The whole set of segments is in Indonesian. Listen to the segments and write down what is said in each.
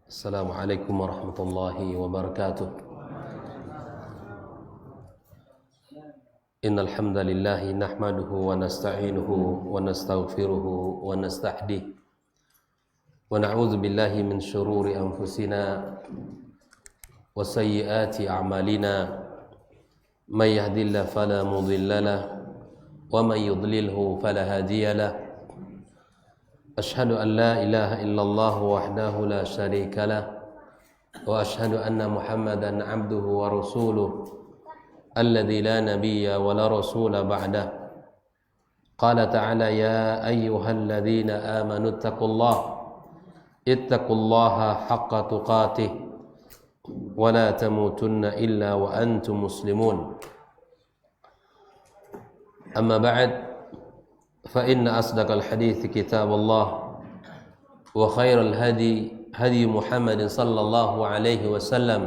Assalamualaikum warahmatullahi wabarakatuh. Innal hamdalillah nahmaduhu wa nasta'inuhu wa nastaghfiruhu wa nastahdihi wa na'udzu billahi min shururi anfusina wa sayyiati a'malina. May yahdihillahu fala mudilla lahu wa may yudlilhu fala hadiya lahu. Ashhadu an la ilaha illallah wahdahu la syarika lah wa ashhadu anna Muhammadan abduhu wa rasuluh alladzi la nabiyya wa la rasula ba'dah. Qala ta'ala ya ayyuhalladzina amanu ittaqullaha haqqa tuqatih wa la tamutunna illa wa antum muslimun. Amma ba'd, فإن أصدق الحديث كتاب الله وخير الهدي هدي محمد صلى الله عليه وسلم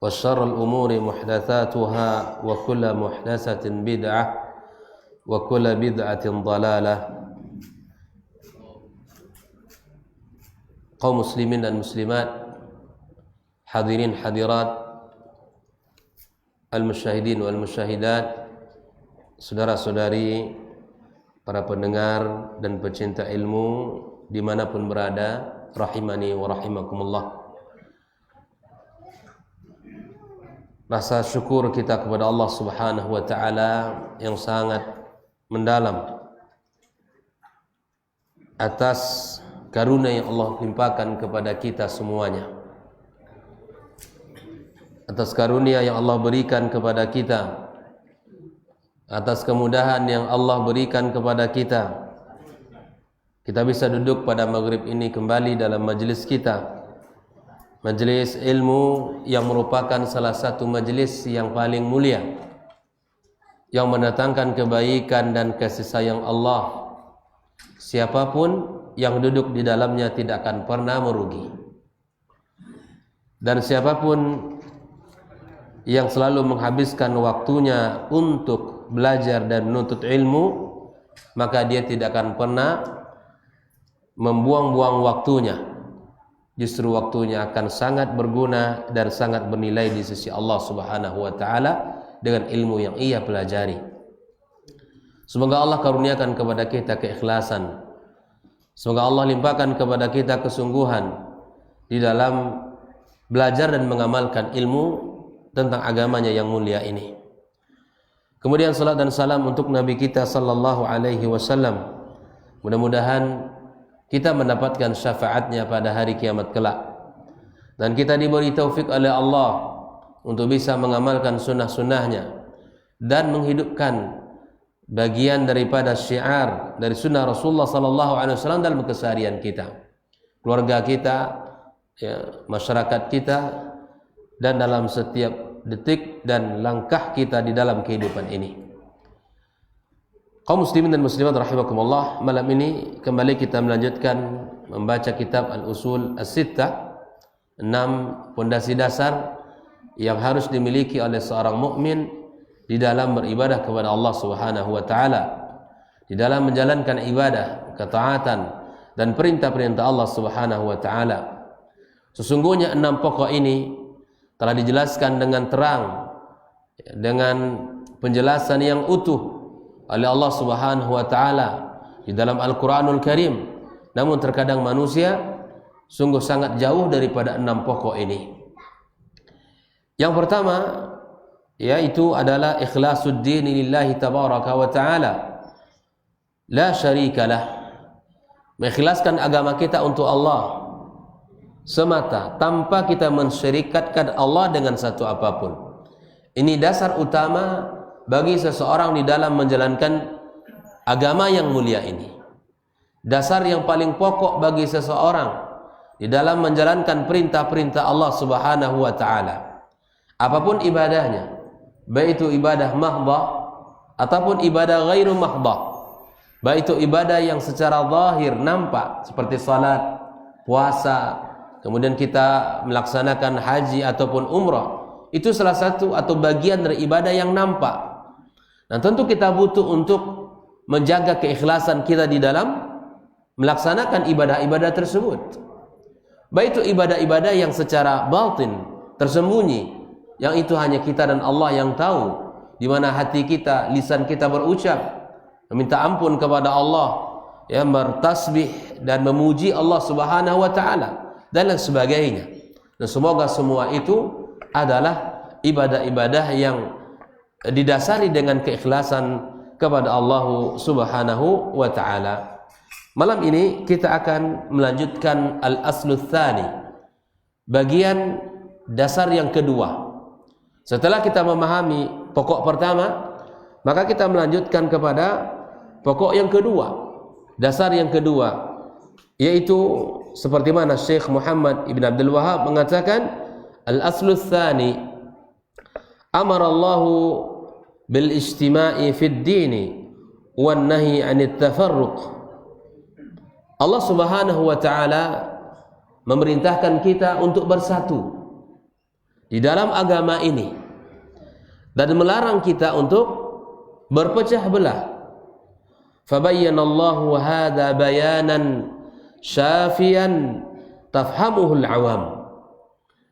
وشر الأمور محدثاتها وكل محدثة بدعة وكل بدعة ضلالة. Kaum muslimin dan muslimat, hadirin hadirat, al-musyahidin wal musyahidat, saudara-saudari, para pendengar dan pecinta ilmu dimanapun berada, rahimani wa rahimakumullah. Rasa syukur kita kepada Allah Subhanahu wa ta'ala yang sangat mendalam atas karunia yang Allah limpahkan kepada kita semuanya, atas karunia yang Allah berikan kepada kita, atas kemudahan yang Allah berikan kepada kita. Kita bisa duduk pada maghrib ini kembali dalam majlis kita, majlis ilmu yang merupakan salah satu majlis yang paling mulia, yang mendatangkan kebaikan dan kasih sayang Allah. Siapapun yang duduk di dalamnya tidak akan pernah merugi, dan siapapun yang selalu menghabiskan waktunya untuk belajar dan menuntut ilmu, maka dia tidak akan pernah membuang-buang waktunya. Justru waktunya akan sangat berguna dan sangat bernilai di sisi Allah Subhanahu wa ta'ala dengan ilmu yang ia pelajari. Semoga Allah karuniakan kepada kita keikhlasan. Semoga Allah limpahkan kepada kita kesungguhan di dalam belajar dan mengamalkan ilmu tentang agamanya yang mulia ini. Kemudian salat dan salam untuk Nabi kita sallallahu alaihi wasallam. Mudah-mudahan kita mendapatkan syafaatnya pada hari kiamat kelak, dan kita diberi taufik oleh Allah untuk bisa mengamalkan sunnah-sunnahnya dan menghidupkan bagian daripada syiar dari sunnah Rasulullah sallallahu alaihi wasallam dalam keseharian kita, keluarga kita, ya, masyarakat kita, dan dalam setiap detik dan langkah kita di dalam kehidupan ini. Kaum muslimin dan muslimat rahimakumullah, malam ini kembali kita melanjutkan membaca kitab Al-Usul As-Sittah, 6 pondasi dasar yang harus dimiliki oleh seorang mukmin di dalam beribadah kepada Allah Subhanahu wa taala, di dalam menjalankan ibadah, ketaatan dan perintah-perintah Allah Subhanahu wa taala. Sesungguhnya 6 pokok ini telah dijelaskan dengan terang, dengan penjelasan yang utuh oleh Allah Subhanahu wa ta'ala di dalam Al-Quranul Karim. Namun terkadang manusia sungguh sangat jauh daripada 6 pokok ini. Yang pertama yaitu adalah ikhlasuddin lillahi tabaraka wa ta'ala la syarikalah. Mengikhlaskan agama kita untuk Allah semata, tanpa kita mensyirikatkan Allah dengan satu apapun. Ini dasar utama bagi seseorang di dalam menjalankan agama yang mulia ini. Dasar yang paling pokok bagi seseorang di dalam menjalankan perintah-perintah Allah Subhanahu wa ta'ala. Apapun ibadahnya, baik itu ibadah mahdhah ataupun ibadah ghairu mahdhah, baik itu ibadah yang secara zahir nampak seperti salat, puasa, kemudian kita melaksanakan haji ataupun umrah, itu salah satu atau bagian dari ibadah yang nampak. Dan tentu kita butuh untuk menjaga keikhlasan kita di dalam melaksanakan ibadah-ibadah tersebut. baik itu ibadah-ibadah yang secara batin, tersembunyi, yang itu hanya kita dan Allah yang tahu, di mana hati kita, lisan kita berucap, meminta ampun kepada Allah, ya, bertasbih dan memuji Allah Subhanahu wa taala dan lain sebagainya. Dan semoga semua itu adalah ibadah-ibadah yang didasari dengan keikhlasan kepada Allah Subhanahu wa taala. Malam ini kita akan melanjutkan al-aslu tsani, bagian dasar yang kedua. Setelah kita memahami pokok pertama, maka kita melanjutkan kepada pokok yang kedua, dasar yang kedua, yaitu seperti mana Syekh Muhammad Ibn Abdul Wahhab mengatakan, al-aslu tsani amara Allah bil ijtima'i fid dini wan nahi 'anit tafarruq. Allah Subhanahu wa taala memerintahkan kita untuk bersatu di dalam agama ini dan melarang kita untuk berpecah belah. Fabayyanallahu hadza bayanan syafiyan tafhamuhu al-awam.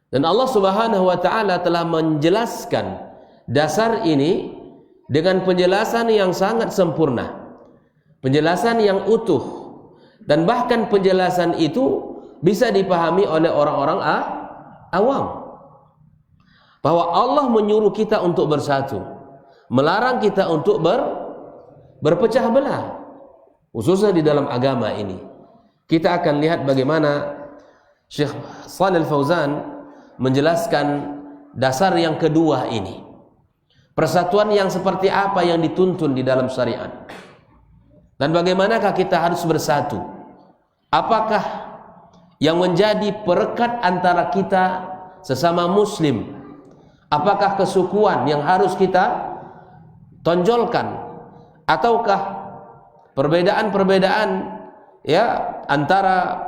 Dan Allah Subhanahu wa taala telah menjelaskan dasar ini dengan penjelasan yang sangat sempurna, penjelasan yang utuh, dan bahkan penjelasan itu bisa dipahami oleh orang-orang awam, bahwa Allah menyuruh kita untuk bersatu, melarang kita untuk berpecah belah, khususnya di dalam agama ini. Kita akan lihat bagaimana Syekh Shalih Al-Fauzan menjelaskan dasar yang kedua ini, persatuan yang seperti apa yang dituntun di dalam syariat, dan bagaimanakah kita harus bersatu. Apakah yang menjadi perekat antara kita sesama muslim? Apakah kesukuan yang harus kita tonjolkan, ataukah perbedaan-perbedaan, ya, antara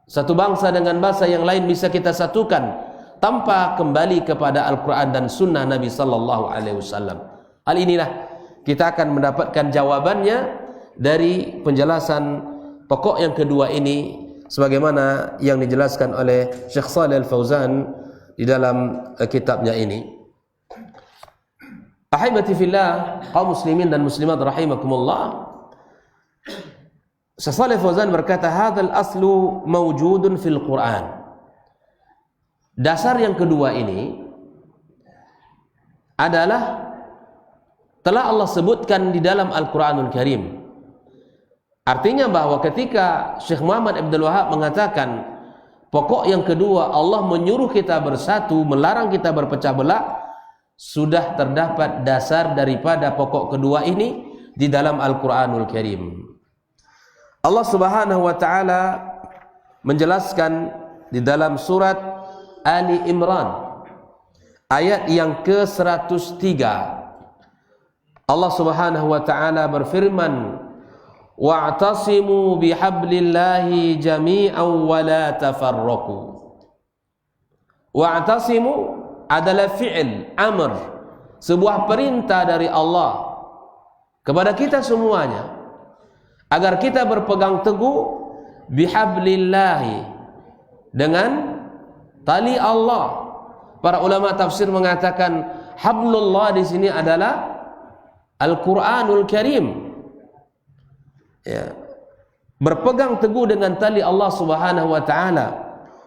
satu bangsa dengan bangsa yang lain bisa kita satukan tanpa kembali kepada Al-Quran dan Sunnah Nabi Sallallahu Alaihi Wasallam? Hal inilah kita akan mendapatkan jawabannya dari penjelasan pokok yang kedua ini, sebagaimana yang dijelaskan oleh Syekh Shalih Al-Fauzan di dalam kitabnya ini. Ahibati fillah, kaum muslimin dan muslimat rahimakumullah, Syekh Shalih Al-Fauzan berkata, hadzal aslu mawjudun fil Quran. Dasar yang kedua ini adalah telah Allah sebutkan di dalam Al-Quranul Karim. Artinya bahwa ketika Syekh Muhammad Abdul Wahhab mengatakan pokok yang kedua, Allah menyuruh kita bersatu, melarang kita berpecah belah, sudah terdapat dasar daripada pokok kedua ini di dalam Al-Quranul Karim. Allah Subhanahu wa taala menjelaskan di dalam surat Ali Imran ayat yang ke-103. Allah Subhanahu wa taala berfirman, wa'tasimu bihablillahi jami'an wa la tafarraqu. Wa'tasimu adalah fi'il amr, sebuah perintah dari Allah kepada kita semuanya agar kita berpegang teguh bihablillahi, dengan tali Allah. Para ulama tafsir mengatakan hablullah di sini adalah Al-Quranul Karim. Ya, berpegang teguh dengan tali Allah Subhanahu wa taala.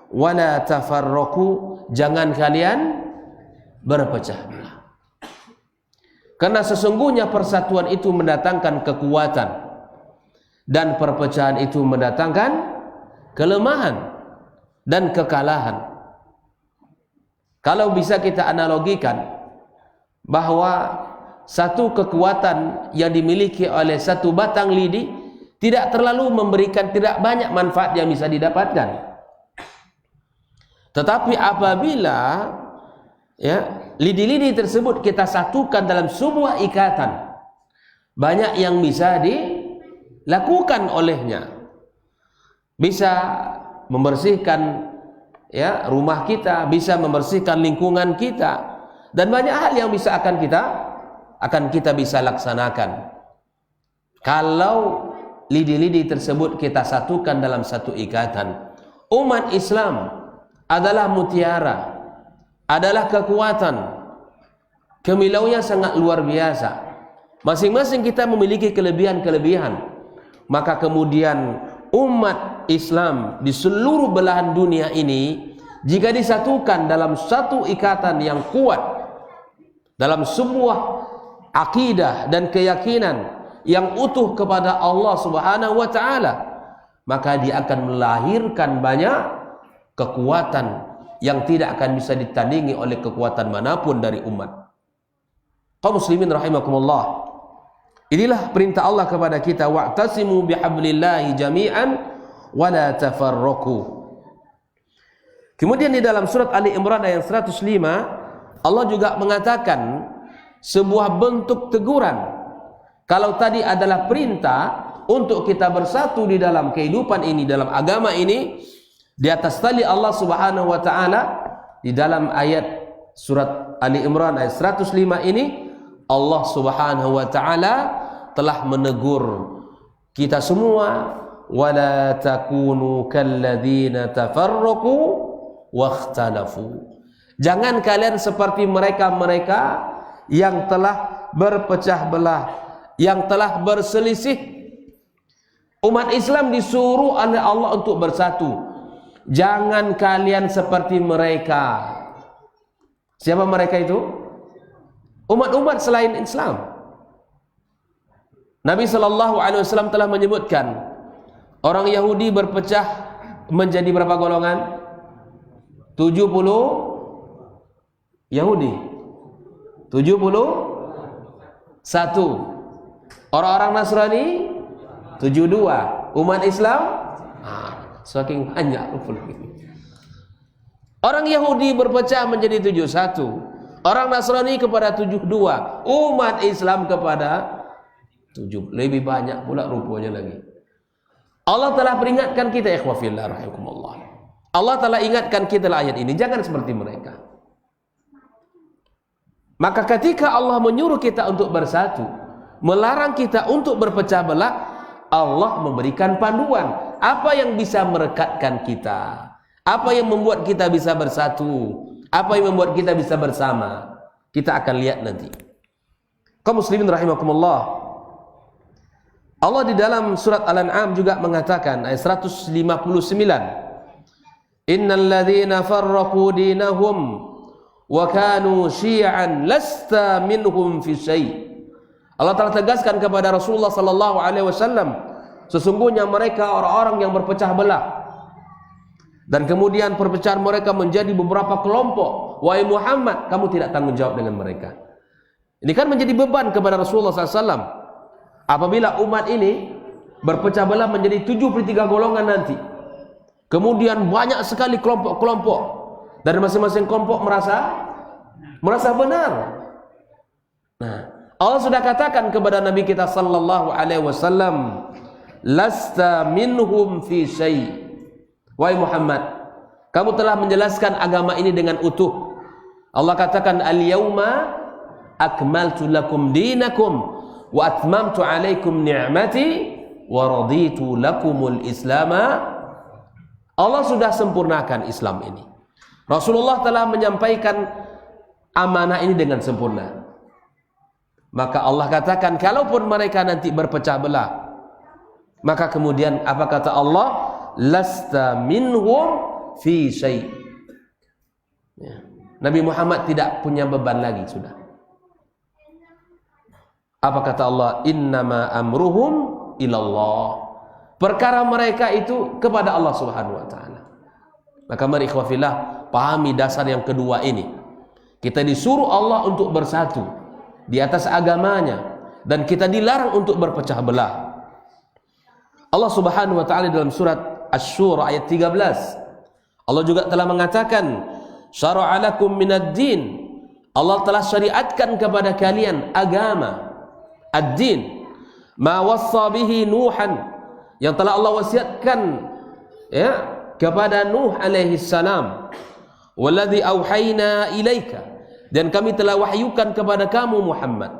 Wala tafarraqu, jangan kalian berpecah belah. Karena sesungguhnya persatuan itu mendatangkan kekuatan dan perpecahan itu mendatangkan kelemahan dan kekalahan. Kalau bisa kita analogikan bahwa satu kekuatan yang dimiliki oleh satu batang lidi tidak terlalu memberikan, tidak banyak manfaat yang bisa didapatkan. Tetapi apabila, ya, lidi-lidi tersebut kita satukan dalam sebuah ikatan, banyak yang bisa dilakukan olehnya. Bisa membersihkan, ya, rumah kita, bisa membersihkan lingkungan kita, dan banyak hal yang bisa akan kita bisa laksanakan kalau lidi-lidi tersebut kita satukan dalam satu ikatan. Umat Islam adalah mutiara, adalah kekuatan, kemilaunya sangat luar biasa. Masing-masing kita memiliki kelebihan-kelebihan. Maka kemudian umat Islam di seluruh belahan dunia ini, jika disatukan dalam satu ikatan yang kuat, dalam sebuah akidah dan keyakinan yang utuh kepada Allah Subhanahu wa taala, maka dia akan melahirkan banyak kekuatan yang tidak akan bisa ditandingi oleh kekuatan manapun dari umat. Kaum muslimin rahimakumullah, inilah perintah Allah kepada kita, wa'tasimu bihablillahi jami'an wa la tafarraqu. Kemudian di dalam surat Ali Imran ayat 105, Allah juga mengatakan sebuah bentuk teguran. Kalau tadi adalah perintah untuk kita bersatu di dalam kehidupan ini, dalam agama ini, di atas tali Allah Subhanahu wa taala, di dalam ayat surat Ali Imran ayat 105 ini, Allah Subhanahu wa taala telah menegur kita semua, wala takunu kalladzina tafarraqu wakhtalafu. Jangan kalian seperti mereka-mereka yang telah berpecah belah, yang telah berselisih. Umat Islam disuruh oleh Allah untuk bersatu. Jangan kalian seperti mereka. Siapa mereka itu? Umat-umat selain Islam. Nabi SAW telah menyebutkan orang Yahudi berpecah menjadi berapa golongan? 70 Yahudi, 71. Orang-orang Nasrani 72. Umat Islam saking banyak. Orang Yahudi berpecah menjadi 71, orang Nasrani kepada 72, umat Islam kepada 7. Lebih banyak pula rupanya lagi. Allah telah peringatkan kita, ikhwah fillah rahimakumullah. Allah telah ingatkan kita dalam ayat ini, jangan seperti mereka. Maka ketika Allah menyuruh kita untuk bersatu, melarang kita untuk berpecah belah, Allah memberikan panduan. Apa yang bisa merekatkan kita? Apa yang membuat kita bisa bersatu? Apa yang membuat kita bisa bersama? Kita akan lihat nanti. Kaum muslimin rahimakumullah, Allah di dalam surat Al-An'am juga mengatakan ayat 159, Innal ladzina farraqu dinahum wa kanu syi'an lasta minhum fi syai'. Allah telah tegaskan kepada Rasulullah sallallahu alaihi wasallam, sesungguhnya mereka orang-orang yang berpecah belah, dan kemudian perpecahan mereka menjadi beberapa kelompok. Wahai Muhammad, kamu tidak tanggung jawab dengan mereka. Ini kan menjadi beban kepada Rasulullah SAW. Apabila umat ini berpecah belah menjadi 73 golongan nanti, kemudian banyak sekali kelompok-kelompok, dan masing-masing kelompok merasa benar. Nah, Allah sudah katakan kepada Nabi kita sallallahu alaihi wasallam, lasta minhum fi syai'. Wahai Muhammad, kamu telah menjelaskan agama ini dengan utuh. Allah katakan, al-yauma akmaltu lakum dinakum wa atmamtu alaikum ni'mati wa raditu lakumul islama. Allah sudah sempurnakan Islam ini. Rasulullah telah menyampaikan amanah ini dengan sempurna. Maka Allah katakan, kalaupun mereka nanti berpecah belah, maka kemudian apa kata Allah? Lasta minhum fi syai'. Ya. Nabi Muhammad tidak punya beban lagi sudah. Apa kata Allah? Innama amruhum ilallah. Perkara mereka itu kepada Allah Subhanahu wa taala. Maka mari ikhwah fillah, pahami dasar yang kedua ini. Kita disuruh Allah untuk bersatu di atas agamanya, dan kita dilarang untuk berpecah belah. Allah Subhanahu wa taala dalam surat Asy-Syura ayat 13, Allah juga telah mengatakan, syara'a lakum minad din. Allah telah syariatkan kepada kalian agama, ad-din, ma wassa bihi Nuhan, yang telah Allah wasiatkan ya kepada Nuh alaihi salam, walladzi auhayna ilaika, dan kami telah wahyukan kepada kamu Muhammad,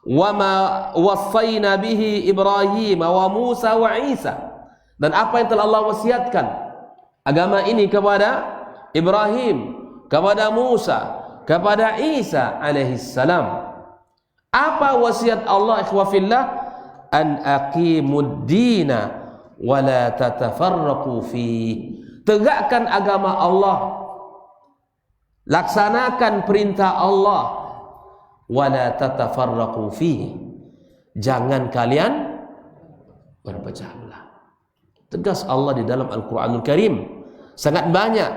wa ma wassayna bihi Ibrahim wa Musa wa Isa, dan apa yang telah Allah wasiatkan agama ini kepada Ibrahim, kepada Musa, kepada Isa alaihissalam. Apa wasiat Allah ikhwafillah? An aqimud dina wa la tatafarraqu fihi. Tegakkan agama Allah, laksanakan perintah Allah, wa la tatafarraqu fihi. Jangan kalian berpecah belah. Tegas Allah di dalam Al-Qur'anul Karim. Sangat banyak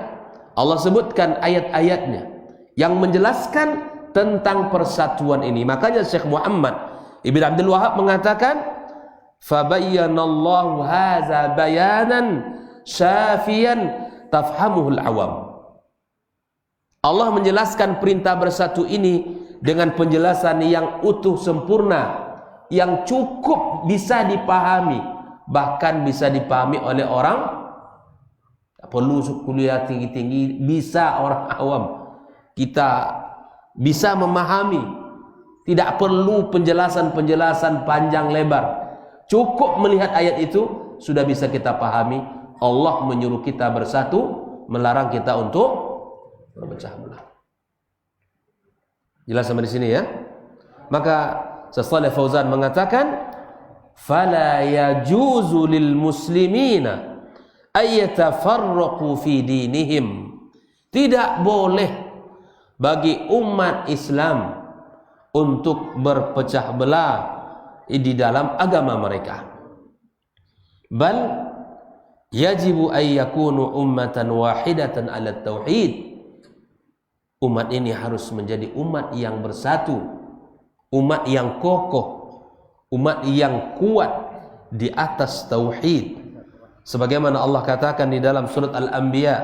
Allah sebutkan ayat-ayatnya yang menjelaskan tentang persatuan ini. Makanya Syekh Muhammad Ibn Abdul Wahab mengatakan, fabayyanallahu hadza bayanan syafiyan tafhamuhul awam. Allah menjelaskan perintah bersatu ini dengan penjelasan yang utuh sempurna, yang cukup bisa dipahami, bahkan bisa dipahami oleh orang tak perlu kuliah tinggi-tinggi, bisa orang awam kita bisa memahami, tidak perlu penjelasan-penjelasan panjang lebar, cukup melihat ayat itu sudah bisa kita pahami. Allah menyuruh kita bersatu, melarang kita untuk berpecah belah. Jelas sampai di sini ya? Maka Shalih Fauzan mengatakan, fala yajuzu lil muslimina ayyatafarraqu fi dinihim. Tidak boleh bagi umat Islam untuk berpecah belah di dalam agama mereka. Bal yajibu ay yakunu ummatan wahidatan ala tauhid. Umat ini harus menjadi umat yang bersatu, umat yang kokoh, umat yang kuat di atas tauhid. Sebagaimana Allah katakan di dalam surat Al-Anbiya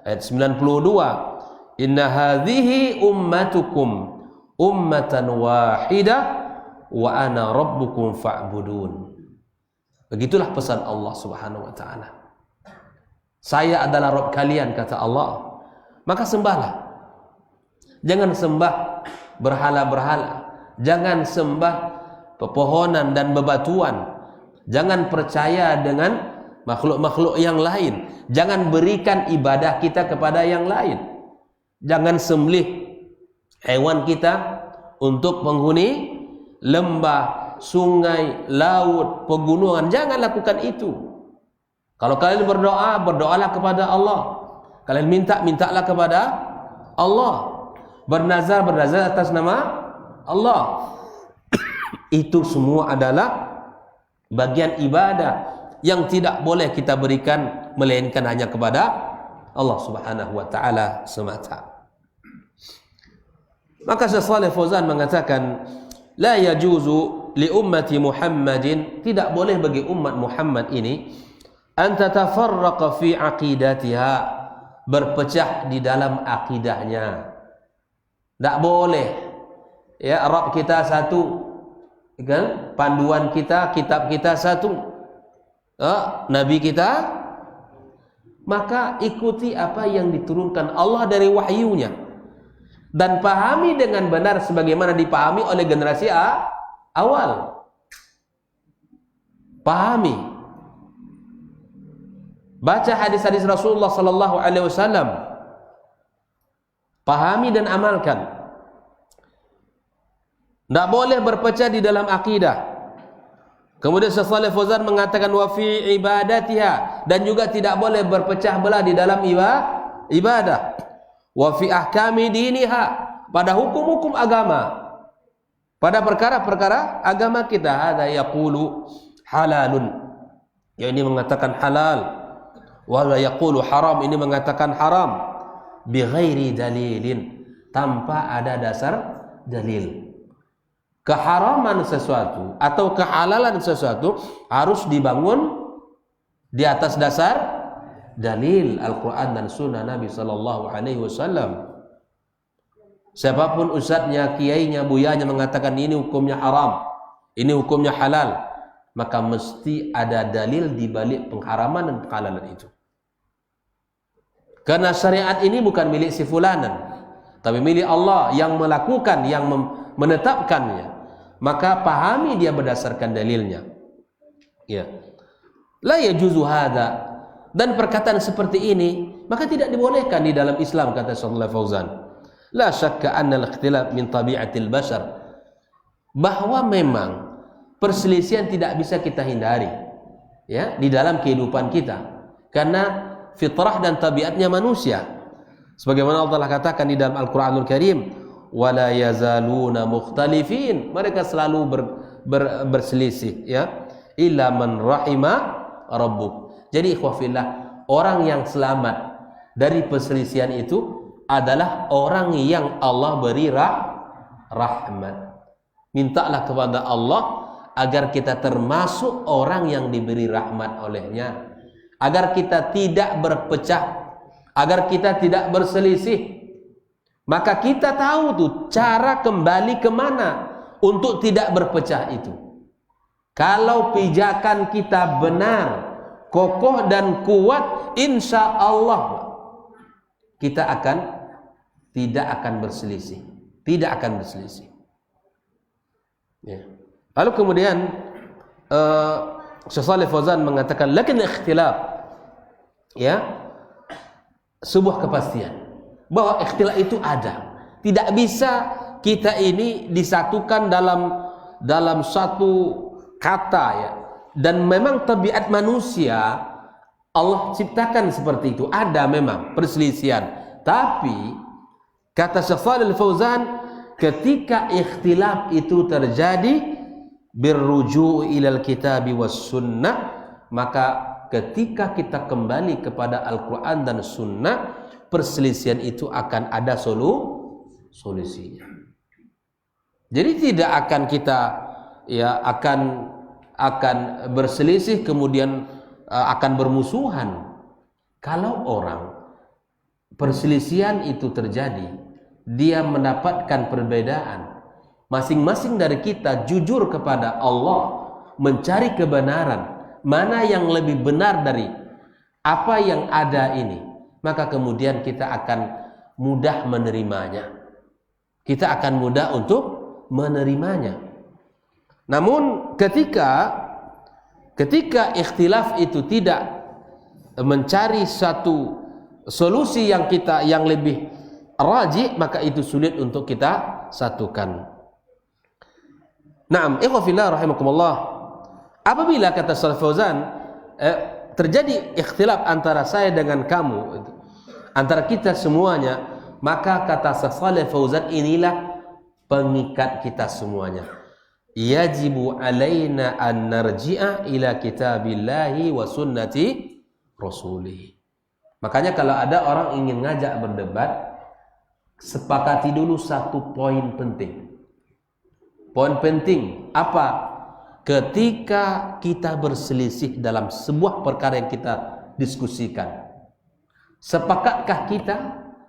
ayat 92, inna hadhihi ummatukum ummatan wahidah wa ana rabbukum fa'budun. Begitulah pesan Allah Subhanahu wa taala. Saya adalah Rabb kalian, kata Allah. Maka sembahlah. Jangan sembah berhala-berhala, jangan sembah pepohonan dan bebatuan, jangan percaya dengan makhluk-makhluk yang lain, jangan berikan ibadah kita kepada yang lain. Jangan sembelih hewan kita untuk penghuni lembah, sungai, laut, pegunungan. Jangan lakukan itu. Kalau kalian berdoa, berdoalah kepada Allah. Kalian minta, mintalah kepada Allah. Bernazar, bernazar atas nama Allah. Itu semua adalah bagian ibadah yang tidak boleh kita berikan melainkan hanya kepada Allah Subhanahu wa taala semata. Maka Syekh Shalih Fauzan mengatakan, la yajuzu li ummati Muhammadin, tidak boleh bagi umat Muhammad ini an tatafarraqa fi aqidatiha, berpecah di dalam akidahnya. Tak boleh. Ya, Rabb kita satu, kan? Panduan kita, kitab kita satu, Nabi kita, maka ikuti apa yang diturunkan Allah dari wahyunya dan pahami dengan benar sebagaimana dipahami oleh generasi awal. Pahami, baca hadis-hadis Rasulullah sallallahu alaihi wasallam, pahami dan amalkan. Tidak boleh berpecah di dalam akidah. Kemudian Syekh Shalih Fauzan mengatakan wa fi ibadatiha, dan juga tidak boleh berpecah belah di dalam ibadah. Wa fi ahkami diniha, pada hukum-hukum agama, pada perkara-perkara agama kita. Hadza yaqulu halalun, yang ini mengatakan halal, wa la yaqulu haram, ini mengatakan haram, bi ghairi dalilin, tanpa ada dasar dalil. Keharaman sesuatu atau kehalalan sesuatu harus dibangun di atas dasar dalil Al-Quran dan Sunnah Nabi Sallallahu Alaihi Wasallam. Siapapun ustadznya, kiainya, buyanya mengatakan ini hukumnya haram, ini hukumnya halal, maka mesti ada dalil di balik pengharaman dan penghalalan itu. Karena syariat ini bukan milik si fulanan, tapi milik Allah yang melakukan, yang menetapkannya. Maka pahami dia berdasarkan dalilnya. Ya. La yajuzu hadza dan perkataan seperti ini, maka tidak dibolehkan di dalam Islam, kata Shallallahu Fauzan. La syakka anna al-ikhtilaf min tabi'atil bashar, bahwa memang perselisihan tidak bisa kita hindari, ya, di dalam kehidupan kita, karena fitrah dan tabiatnya manusia. Sebagaimana Allah katakan di dalam Al-Qur'anul Karim, wala yazaluna mukhtalifin, mereka selalu berselisih, ya, illa man rahima rabbuk. Jadi ikhwafillah, orang yang selamat dari perselisihan itu adalah orang yang Allah beri rahmat. Mintalah kepada Allah agar kita termasuk orang yang diberi rahmat olehnya, agar kita tidak berpecah, agar kita tidak berselisih. Maka kita tahu tuh cara kembali kemana untuk tidak berpecah itu. Kalau pijakan kita benar, kokoh dan kuat, insya Allah kita tidak akan berselisih, tidak akan berselisih. Ya. Lalu kemudian Syekh Shalih Fauzan mengatakan, lakin ikhtilaf, ya, sebuah kepastian bahwa ikhtilaf itu ada. Tidak bisa kita ini disatukan dalam satu kata, ya. Dan memang tabiat manusia Allah ciptakan seperti itu. Ada memang perselisihan, tapi kata Syekh Shalih Fauzan, ketika ikhtilaf itu terjadi birruju' ilal kitabi was sunnah, maka ketika kita kembali kepada Al-Quran dan Sunnah, perselisihan itu akan ada solusinya. Jadi tidak akan kita, ya, akan berselisih kemudian akan bermusuhan. Kalau orang perselisihan itu terjadi, dia mendapatkan perbedaan, masing-masing dari kita jujur kepada Allah, mencari kebenaran, mana yang lebih benar dari apa yang ada ini, maka kemudian kita akan mudah menerimanya. Kita akan mudah untuk menerimanya. Namun ketika ikhtilaf itu tidak mencari satu solusi yang lebih rajih, maka itu sulit untuk kita satukan. Naam, ikhwafillah rahimakumullah. Apabila kata Shalih Fauzan terjadi ikhtilaf antara saya dengan kamu, antara kita semuanya, maka kata Shalih Fauzan, inilah pengikat kita semuanya. Yajibu alaina an narji'a ila kitabillahi wa sunnati rasulih. Makanya kalau ada orang ingin ngajak berdebat, sepakati dulu satu poin penting. Poin penting apa? Ketika kita berselisih dalam sebuah perkara yang kita diskusikan, sepakatkah kita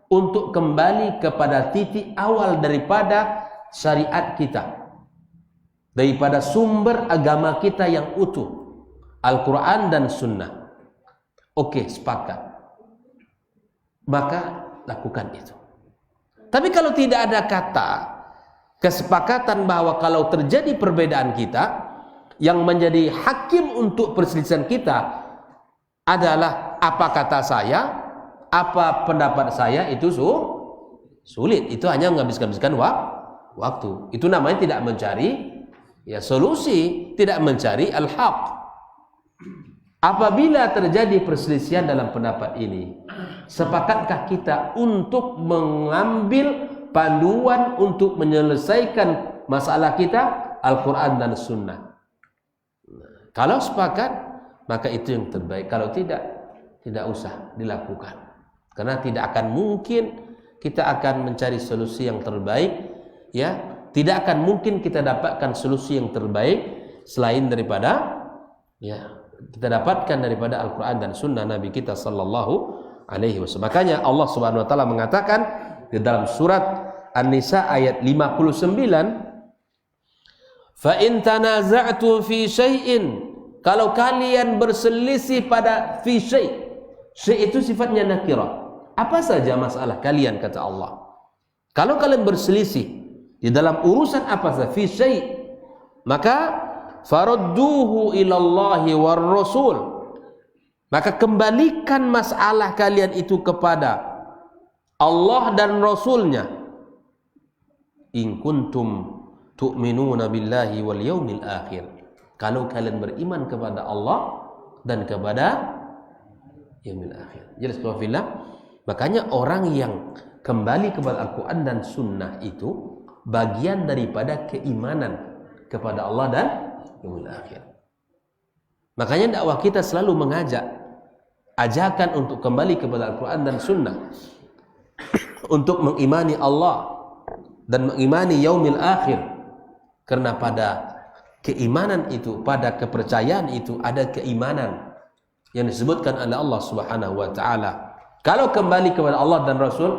untuk kembali kepada titik awal daripada syariat kita, daripada sumber agama kita yang utuh, Al-Quran dan Sunnah? Oke, sepakat, maka lakukan itu. Tapi kalau tidak ada kata kesepakatan bahwa kalau terjadi perbedaan kita, yang menjadi hakim untuk perselisihan kita adalah apa kata saya, apa pendapat saya, itu sulit. Itu hanya menghabiskan waktu. Itu namanya tidak mencari, ya, solusi, tidak mencari al-haq. Apabila terjadi perselisihan dalam pendapat ini, sepakatkah kita untuk mengambil panduan untuk menyelesaikan masalah kita, Al-Quran dan Sunnah? Kalau sepakat, maka itu yang terbaik. Kalau tidak usah dilakukan. Karena tidak akan mungkin kita akan mencari solusi yang terbaik, ya. Tidak akan mungkin kita dapatkan solusi yang terbaik selain daripada, ya, kita dapatkan daripada Al-Quran dan Sunnah Nabi kita sallallahu alaihi wasallam. Makanya Allah Subhanahu wa taala mengatakan di dalam surat An-Nisa ayat 59, fa in tanaza'tu fi syai'in, kalau kalian berselisih pada fi syai', syai' itu sifatnya nakirah, apa saja masalah kalian, kata Allah. Kalau kalian berselisih di dalam urusan apa saja, fi syai', maka farudduhu ilallahi war rasul, Maka kembalikan masalah kalian itu kepada Allah dan Rasulnya. In kuntum tu'minuna billahi wal yaumil akhir. Kalau kalian beriman kepada Allah dan kepada yaumil akhir. Jelas fillah. Makanya orang yang kembali kepada Al-Quran dan Sunnah itu bagian daripada keimanan kepada Allah dan yaumil akhir. Makanya dakwah kita selalu mengajak, ajakan untuk kembali kepada Al-Quran dan Sunnah, untuk mengimani Allah dan mengimani yaumil akhir. Karena pada keimanan itu, pada kepercayaan itu ada keimanan yang disebutkan oleh Allah Subhanahu wa taala. Kalau kembali kepada Allah dan Rasul,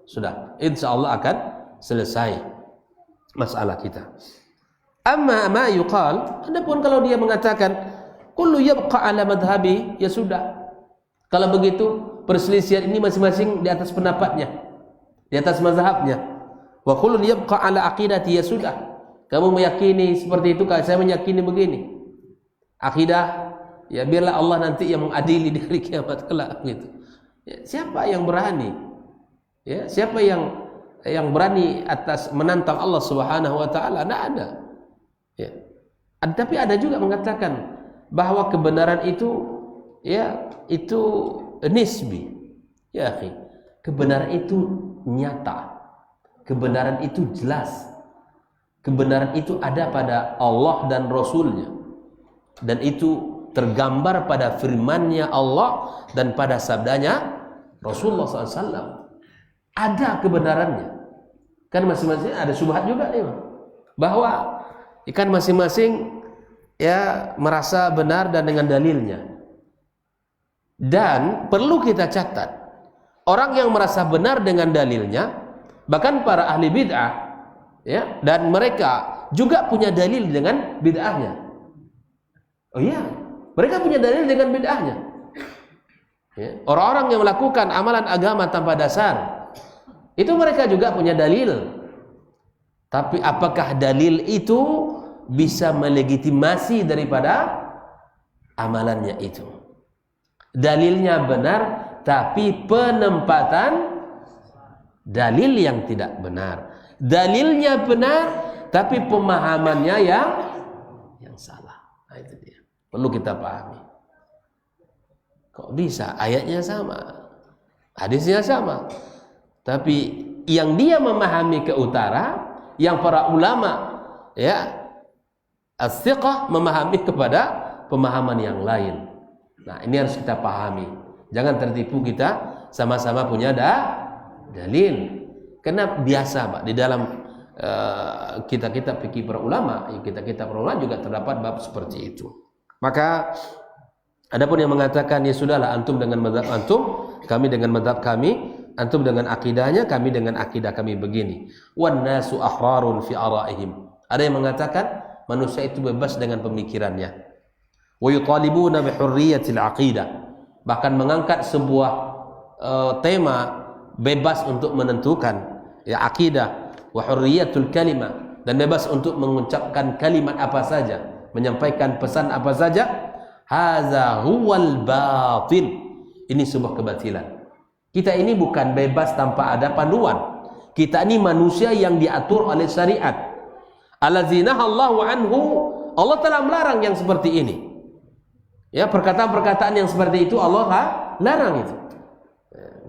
sudah, insyaallah akan selesai masalah kita. Amma ma yuqal, adapun kalau dia mengatakan kullu yabqa ala madhhabi, ya sudah. Kalau begitu perselisihan ini masing-masing di atas pendapatnya, di atas mazhabnya. Wa kullu yabqa ala aqidati, ya sudah. Kamu meyakini seperti itu, saya meyakini begini. Akidah, ya biarlah Allah nanti yang mengadili di hari kiamat kelak gitu. Ya, siapa yang berani? Ya, siapa yang berani atas menantang Allah Subhanahu wa taala? Tidak ada. Ya. Tapi ada juga mengatakan bahwa kebenaran itu ya itu nisbi. Ya, akhi. Kebenaran itu nyata. Kebenaran itu jelas. Kebenaran itu ada pada Allah dan Rasulnya. Dan itu tergambar pada firman-Nya Allah dan pada sabdanya Rasulullah SAW. Ada kebenarannya. Kan masing-masing ada syubhat juga nih, bahwa ikan masing-masing ya merasa benar dan dengan dalilnya. Dan perlu kita catat, orang yang merasa benar dengan dalilnya, bahkan para ahli bid'ah ya, dan mereka juga punya dalil dengan bid'ahnya. Oh iya, mereka punya dalil dengan bid'ahnya. Ya. Orang-orang yang melakukan amalan agama tanpa dasar, itu mereka juga punya dalil. Tapi apakah dalil itu bisa melegitimasi daripada amalannya itu? Dalilnya benar, tapi penempatan dalil yang tidak benar. Dalilnya benar, tapi pemahamannya yang salah. Nah, itu dia. Perlu kita pahami. Kok bisa? Ayatnya sama, hadisnya sama, tapi yang dia memahami ke utara, yang para ulama ya as-siqah memahami kepada pemahaman yang lain. Nah, ini harus kita pahami. Jangan tertipu kita sama-sama punya dalil. Karena biasa, Pak, di dalam kitab-kitab fikih para ulama, kitab-kitab para ulama juga terdapat bab seperti itu. Maka adapun yang mengatakan ya sudahlah, antum dengan mazhab antum, kami dengan mazhab kami, antum dengan akidahnya, kami dengan akidah kami begini. Wan nasu ahwarun fi ara'ihim. Ada yang mengatakan manusia itu bebas dengan pemikirannya. Wa yutalibuna bi hurriyatil aqidah. Bahkan mengangkat sebuah tema bebas untuk menentukan ya akidah, wa hurriyatul kalimah, dan bebas untuk mengucapkan kalimat apa saja, menyampaikan pesan apa saja. Hadza huwal batil. Ini sebuah kebatilan. Kita ini bukan bebas tanpa ada panduan. Kita ini manusia yang diatur oleh syariat. Allazina Allahu anhu, Allah telah melarang yang seperti ini. Ya, perkataan-perkataan yang seperti itu Allah larang itu.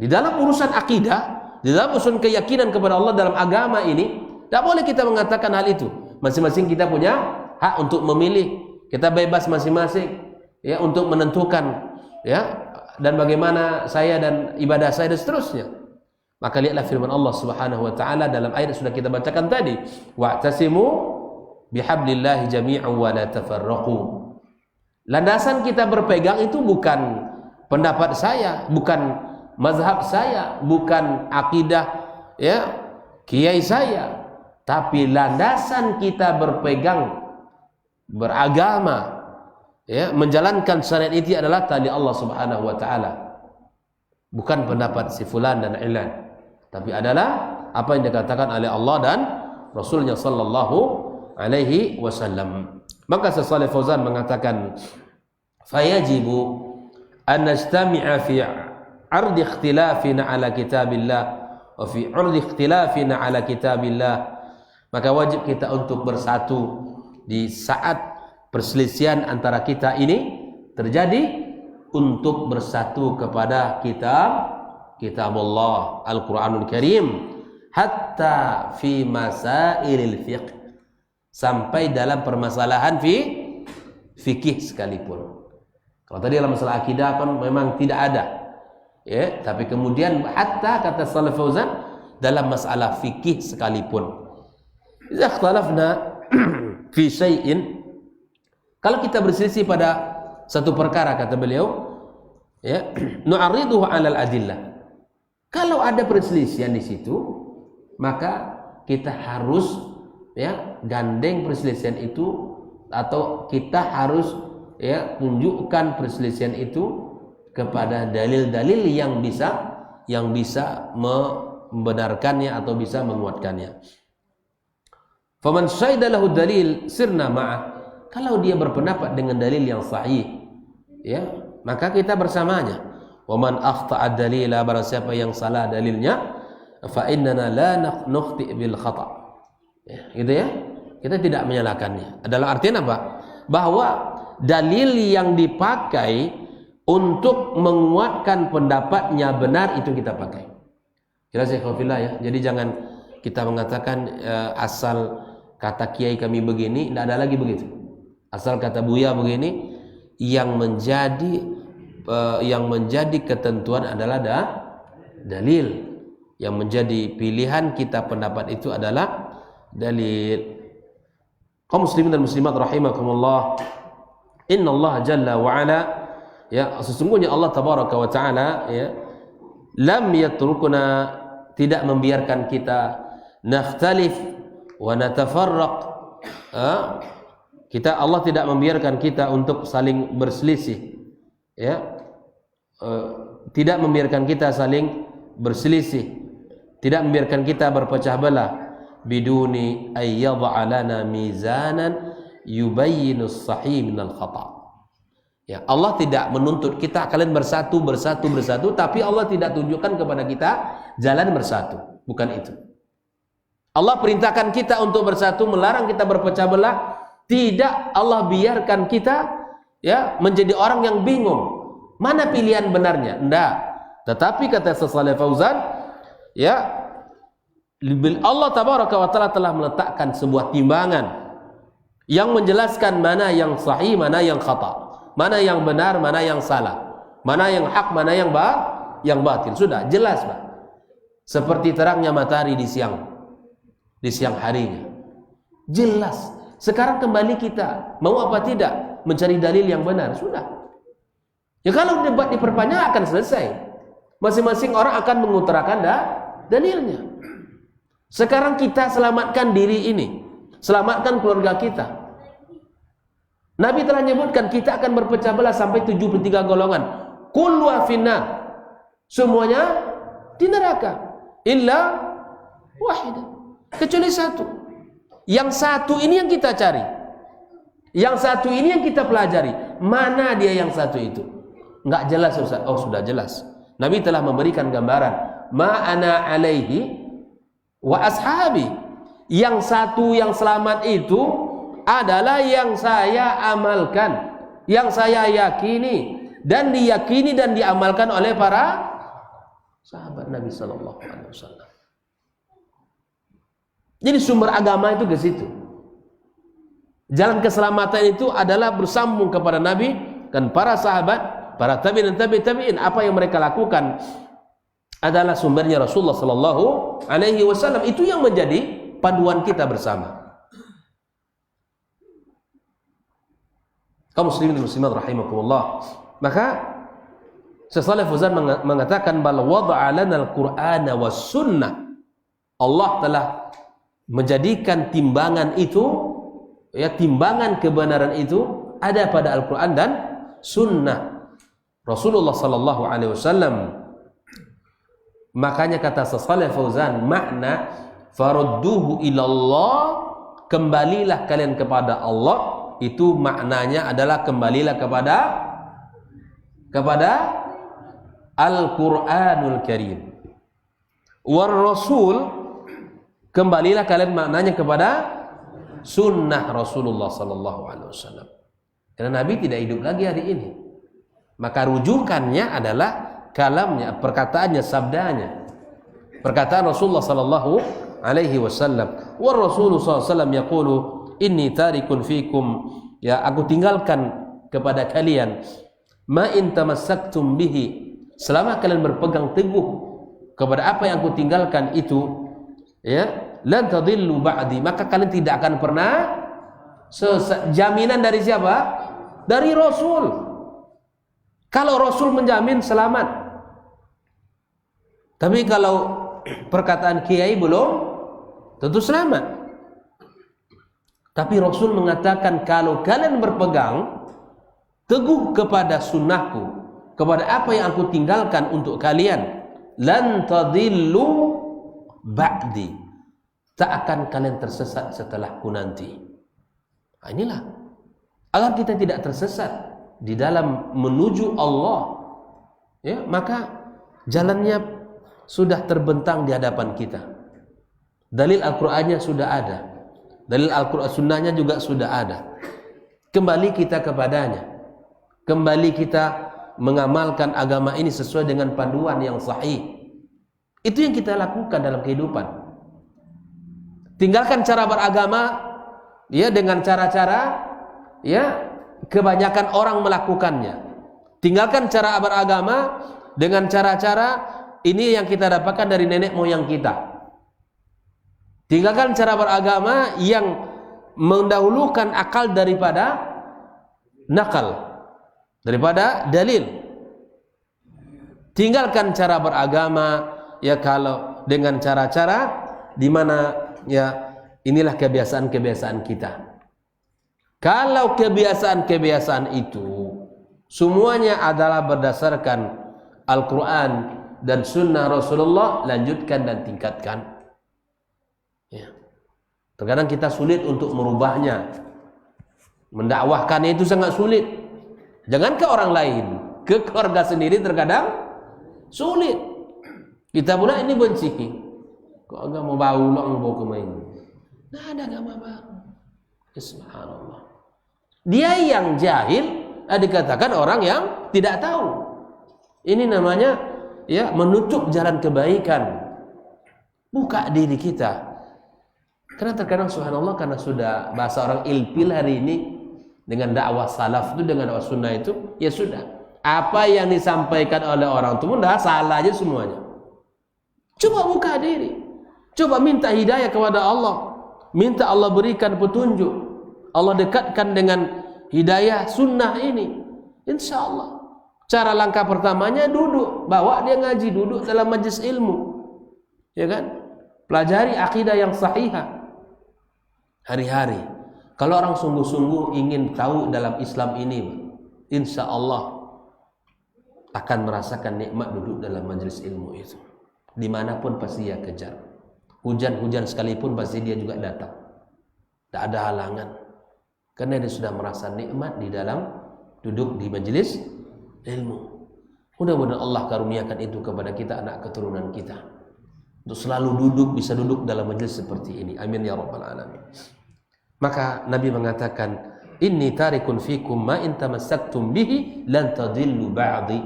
Di dalam urusan akidah, di dalam urusan keyakinan kepada Allah dalam agama ini, tidak boleh kita mengatakan hal itu. Masing-masing kita punya hak untuk memilih. Kita bebas masing-masing ya untuk menentukan ya, dan bagaimana saya dan ibadah saya dan seterusnya. Maka lihatlah firman Allah Subhanahu wa taala dalam ayat yang sudah kita bacakan tadi, wa'tasimu bihablillahi jami'an wa la tafarraqu. Landasan kita berpegang itu bukan pendapat saya, bukan mazhab saya, bukan akidah ya kiai saya, tapi landasan kita berpegang beragama ya, menjalankan syariat itu adalah tali Allah Subhanahu wa taala. Bukan pendapat si fulan dan ilan, tapi adalah apa yang dikatakan oleh Allah dan Rasulnya sallallahu alaihi wasallam. Maka Syekh Shalih Fauzan mengatakan, fayajibu an najtami'a fi 'ardi ikhtilafina 'ala kitabillah wa fi 'ardi ikhtilafina 'ala kitabillah, maka wajib kita untuk bersatu di saat perselisihan antara kita ini terjadi, untuk bersatu kepada kitab Allah Al-Quranul Karim, hatta fi masailil fiqh, sampai dalam permasalahan fikih sekalipun. Kalau tadi dalam masalah akidah kan memang tidak ada, ya, tapi kemudian hatta kata Shalih Fauzan dalam masalah fikih sekalipun. Idza ikhtalafna fi syai'in, kalau kita berselisih pada satu perkara, kata beliau, ya, nu'ariduhu 'alal adillah. Kalau ada perselisihan di situ, maka kita harus, ya, gandeng perselisihan itu, atau kita harus, ya, tunjukkan perselisihan itu kepada dalil-dalil yang bisa membenarkannya atau bisa menguatkannya. Faman syahida lahu dalil sirna ma'ah. Kalau dia berpendapat dengan dalil yang sahih, ya, maka kita bersamanya. Wa man akhta'a dalila, barang siapa yang salah dalilnya, fa innana la nukhti' bil khata'. Ya, gitu ya. Kita tidak menyalahkannya. Adalah artinya apa? Bahwa dalil yang dipakai untuk menguatkan pendapatnya benar itu kita pakai. Jelas ya khafillah ya. Jadi jangan kita mengatakan asal kata kiai kami begini, tidak ada lagi begitu. Asal kata Buya begini, yang menjadi ketentuan adalah dalil. Yang menjadi pilihan kita pendapat itu adalah dalil. Kaum muslimin dan muslimat rahimakumullah, inna Allah jalla wa ala, ya, sesungguhnya Allah tabaraka wa taala, ya, lam yatrukuna, tidak membiarkan kita nakhtalif wa natafarraq, Allah tidak membiarkan kita untuk saling berselisih, ya, tidak membiarkan kita saling berselisih, tidak membiarkan kita berpecah belah, biduni ay yad'a lana mizanan yubayyinu as-sahih minal khata'. Ya, Allah tidak menuntut kita kalian bersatu, tapi Allah tidak tunjukkan kepada kita jalan bersatu, bukan itu. Allah perintahkan kita untuk bersatu, melarang kita berpecah belah. Tidak Allah biarkan kita, ya, menjadi orang yang bingung mana pilihan benarnya. Enggak. Tetapi kata Shalih Fauzan, ya, Allah tabaraka wa taala telah meletakkan sebuah timbangan yang menjelaskan mana yang sahih, mana yang khata', mana yang benar, mana yang salah, mana yang hak, mana yang batil. Sudah jelas, Pak. Seperti terangnya matahari di siang harinya. Jelas. Sekarang kembali kita mau apa tidak mencari dalil yang benar. Sudah. Ya, kalau debat diperpanjang akan selesai. Masing-masing orang akan mengutarakan dalilnya. Sekarang kita selamatkan diri ini, selamatkan keluarga kita. Nabi telah menyebutkan kita akan berpecah belah sampai 73 golongan. Kullu finnar, semuanya di neraka, illa wahidah, kecuali satu. Yang satu ini yang kita cari, yang satu ini yang kita pelajari. Mana dia yang satu itu? Enggak jelas, Ustaz. Oh, sudah jelas. Nabi telah memberikan gambaran, ma ana alaihi wa ashabi. Yang satu yang selamat itu adalah yang saya amalkan, yang saya yakini dan diyakini dan diamalkan oleh para sahabat Nabi sallallahu alaihi wasallam. Jadi sumber agama itu ke situ. Jalan keselamatan itu adalah bersambung kepada Nabi dan para sahabat, para tabi'in dan tabi'in. Apa yang mereka lakukan adalah sumbernya Rasulullah sallallahu alaihi wasallam. Itu yang menjadi paduan kita bersama. Kaum muslimin dan muslimat rahimakumullah. Maka Shalih Fauzan mengatakan bal wada'a lana al-Qur'ana was sunnah. Allah telah menjadikan timbangan itu, ya, timbangan kebenaran itu ada pada Al-Qur'an dan sunnah Rasulullah sallallahu alaihi wasallam. Makanya kata Shalih Fauzan, makna farudduhu ilallah, kembalilah kalian kepada Allah, itu maknanya adalah kembalilah kepada Al-Qur'anul Karim. War Rasul, kembalilah kalian maknanya kepada sunnah Rasulullah sallallahu alaihi wasallam. Karena Nabi tidak hidup lagi hari ini. Maka rujukannya adalah kalamnya, perkataannya, sabdanya. Perkataan Rasulullah sallallahu alaihi wasallam. War Rasul sallallahu alaihi wasallam yaqulu inni tarikun fikum, ya aku tinggalkan kepada kalian ma in tamassaktum bihi, selama kalian berpegang teguh kepada apa yang aku tinggalkan itu, ya, lan tadillu ba'di, maka kalian tidak akan pernah jaminan dari siapa? Dari Rasul. Kalau Rasul menjamin selamat. Tapi kalau perkataan kiai belum tentu selamat. Tapi Rasul mengatakan kalau kalian berpegang teguh kepada sunnahku, kepada apa yang aku tinggalkan untuk kalian, lan tadillu ba'di, tak akan kalian tersesat setelahku nanti. Nah, inilah agar kita tidak tersesat di dalam menuju Allah, ya, maka jalannya sudah terbentang di hadapan kita. Dalil Al-Qur'annya sudah ada, dalil Al-Qur'an sunnahnya juga sudah ada. Kembali kita kepadanya, kembali kita mengamalkan agama ini sesuai dengan panduan yang sahih. Itu yang kita lakukan dalam kehidupan. Tinggalkan cara beragama, ya, dengan cara-cara, ya, kebanyakan orang melakukannya. Tinggalkan cara beragama dengan cara-cara ini yang kita dapatkan dari nenek moyang kita. Tinggalkan cara beragama yang mendahulukan akal daripada nakal, daripada dalil. Tinggalkan cara beragama, ya, kalau dengan cara-cara di mana, ya, inilah kebiasaan-kebiasaan kita. Kalau kebiasaan-kebiasaan itu semuanya adalah berdasarkan Al-Quran dan Sunnah Rasulullah, lanjutkan dan tingkatkan. Ya. Terkadang kita sulit untuk merubahnya. Mendakwahkannya itu sangat sulit. Jangan ke orang lain, ke keluarga sendiri terkadang sulit. Kita pula ini benci. Kok agama baru lah mau ke main? Nah, ada agama baru. Subhanallah. Dia yang jahil, dikatakan orang yang tidak tahu. Ini namanya, ya, menutup jalan kebaikan. Buka diri kita. Karena terkadang subhanallah, karena sudah bahasa orang ilpil hari ini dengan dakwah salaf itu, dengan dakwah sunnah itu, ya sudah. Apa yang disampaikan oleh orang itu dah salah aja semuanya. Coba buka diri. Coba minta hidayah kepada Allah. Minta Allah berikan petunjuk. Allah dekatkan dengan hidayah sunnah ini. Insya Allah. Cara langkah pertamanya duduk. Bawa dia ngaji. Duduk dalam majlis ilmu. Ya kan? Pelajari akidah yang sahihah. Hari-hari. Kalau orang sungguh-sungguh ingin tahu dalam Islam ini, insya Allah akan merasakan nikmat duduk dalam majlis ilmu itu. Dimanapun pasti dia kejar. Hujan-hujan sekalipun pasti dia juga datang. Tak ada halangan. Karena dia sudah merasa nikmat di dalam duduk di majelis ilmu. Mudah-mudahan Allah karuniakan itu kepada kita, anak keturunan kita, untuk selalu duduk, bisa duduk dalam majelis seperti ini. Amin ya rabbal alamin. Maka Nabi mengatakan, inni tarikun fikum ma in tamassaktum bihi lan tadillu ba'di.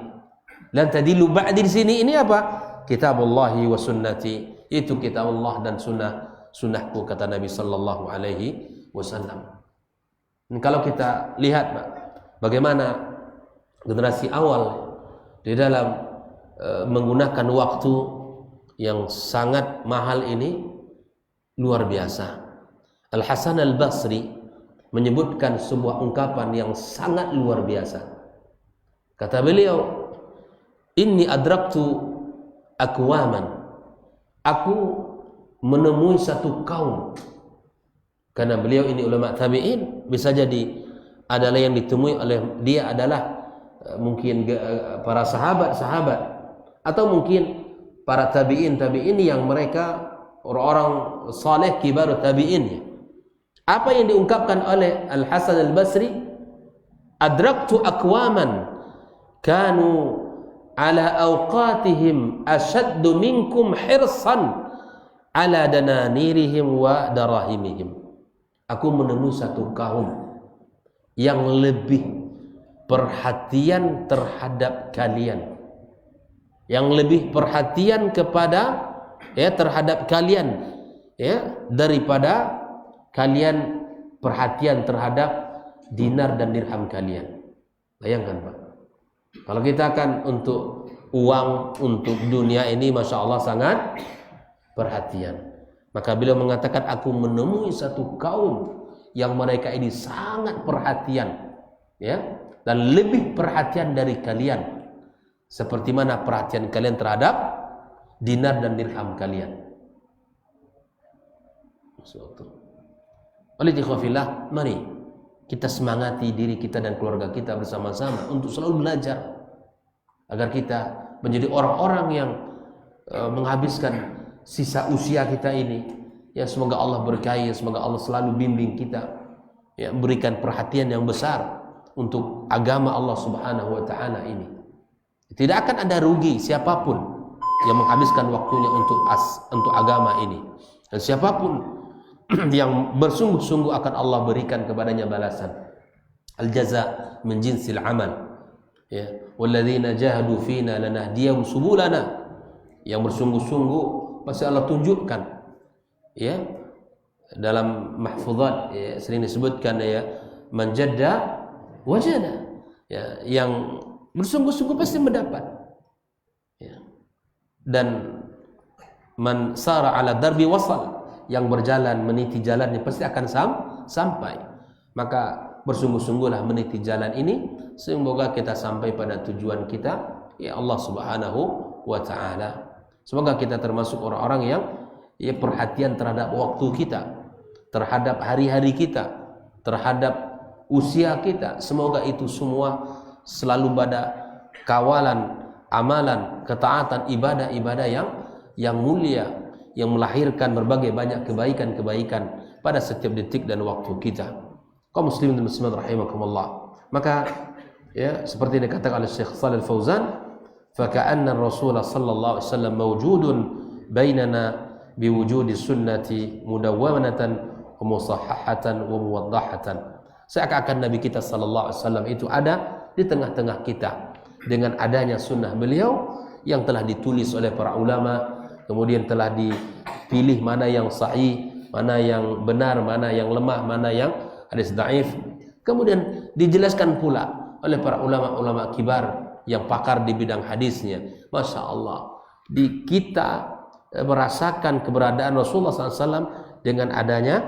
Lan tadillu ba'di di sini ini apa? Kitabullahi wa sunnati. Itu kitab Allah dan sunnahku, kata Nabi sallallahu alaihi wasallam. Kalau kita lihat, Pak, bagaimana generasi awal di dalam menggunakan waktu yang sangat mahal ini, luar biasa. Al-Hasan Al-Basri menyebutkan sebuah ungkapan yang sangat luar biasa. Kata beliau, inni adraktu aqwaman, aku menemui satu kaum. Karena beliau ini ulama tabi'in, bisa jadi adalah yang ditemui oleh dia adalah mungkin para sahabat-sahabat, atau mungkin para tabi'in yang mereka orang-orang saleh kibar tabi'in. Apa yang diungkapkan oleh Al-Hasan Al-Basri? Adraktu aqwaman kanu ala awqatihim ashaddu minkum hirsan ala dananirihim wa darahimihim. Aku menemui satu kaum yang lebih perhatian terhadap kalian, yang lebih perhatian kepada terhadap kalian daripada kalian perhatian terhadap dinar dan dirham kalian. Bayangkan Pak, kalau kita kan untuk uang, untuk dunia ini Masya Allah sangat perhatian. Maka beliau mengatakan, aku menemui satu kaum yang mereka ini sangat perhatian, dan lebih perhatian dari kalian, seperti mana perhatian kalian terhadap dinar dan dirham kalian. Oleh ikhwafillah, mari kita semangati diri kita dan keluarga kita bersama-sama untuk selalu belajar agar kita menjadi orang-orang yang menghabiskan sisa usia kita ini. Ya, semoga Allah berkahi, semoga Allah selalu bimbing kita, berikan perhatian yang besar untuk agama Allah Subhanahu wa taala ini. Tidak akan ada rugi siapapun yang menghabiskan waktunya untuk agama ini, dan siapapun yang bersungguh-sungguh akan Allah berikan kepadanya balasan. Al-jaza min jinsil amal. Walladzina jahadu fina lanahdiyahum subulana. Yang bersungguh-sungguh pasti Allah tunjukkan. Dalam mahfuzat sering disebutkan man jadda wajada. Yang bersungguh-sungguh pasti mendapat. Dan man sara ala darbi wasal. Yang berjalan meniti jalan ini pasti akan sampai. Maka bersungguh-sungguhlah meniti jalan ini, semoga kita sampai pada tujuan kita, ya Allah Subhanahu wa taala. Semoga kita termasuk orang-orang yang perhatian terhadap waktu kita, terhadap hari-hari kita, terhadap usia kita. Semoga itu semua selalu pada kawalan amalan, ketaatan, ibadah-ibadah yang mulia, yang melahirkan berbagai banyak kebaikan-kebaikan pada setiap detik dan waktu kita. Kaum muslimin dan muslimat rahimakumullah. Maka seperti dikatakan oleh Syekh Shalih Al-Fauzan, fa ka'anna Rasulullah sallallahu alaihi wasallam mawjudun bainana biwujudi sunnati mudawwanatan wa musahhahatan wa muwaddahatan. Seakan-akan Nabi kita sallallahu alaihi wasallam itu ada di tengah-tengah kita dengan adanya sunnah beliau yang telah ditulis oleh para ulama, kemudian telah dipilih mana yang sahih, mana yang benar, mana yang lemah, mana yang hadis dhaif. Kemudian dijelaskan pula oleh para ulama-ulama kibar yang pakar di bidang hadisnya. Masya Allah, kita merasakan keberadaan Rasulullah SAW dengan adanya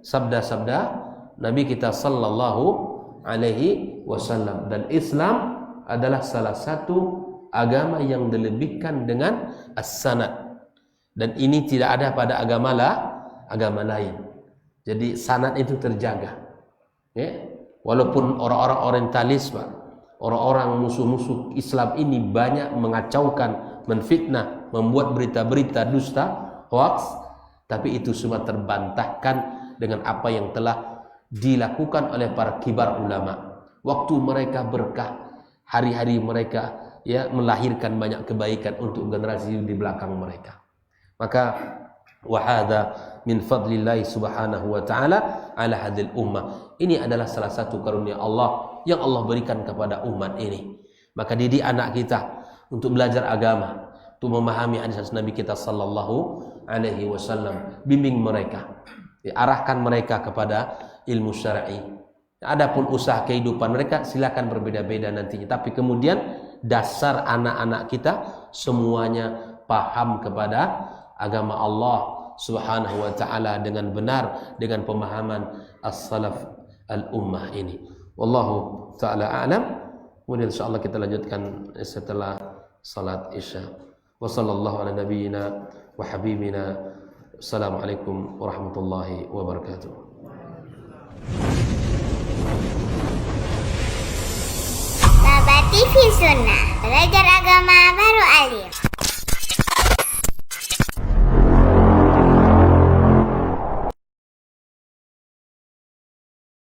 sabda-sabda Nabi kita Sallallahu Alaihi Wasallam. Dan Islam adalah salah satu agama yang dilebihkan dengan as-sanad. Dan ini tidak ada pada agama lain. Jadi sanad itu terjaga. Walaupun orang-orang orientalis, orang-orang musuh-musuh Islam ini banyak mengacaukan, menfitnah, membuat berita-berita dusta, hoax, tapi itu semua terbantahkan dengan apa yang telah dilakukan oleh para kibar ulama. Waktu mereka berkah, hari-hari mereka melahirkan banyak kebaikan untuk generasi di belakang mereka. Maka wahada min fadlillahi subhanahu wa ta'ala ala hadil ummah. Ini adalah salah satu karunia Allah yang Allah berikan kepada umat ini. Maka didik anak kita untuk belajar agama, untuk memahami hadis Nabi kita sallallahu alaihi wasallam. Bimbing mereka, arahkan mereka kepada ilmu syar'i. Adapun usaha kehidupan mereka silakan berbeda-beda nantinya, tapi kemudian dasar anak-anak kita semuanya paham kepada agama Allah Subhanahu wa taala dengan benar, dengan pemahaman as-salaf al-ummah ini. Wallahu taala a'lam. Kemudian insyaallah kita lanjutkan setelah salat Isya. Wa sallallahu ala nabiyyina wa habibina. Assalamualaikum warahmatullahi wabarakatuh. Baba TV Sunnah, belajar agama baru alim.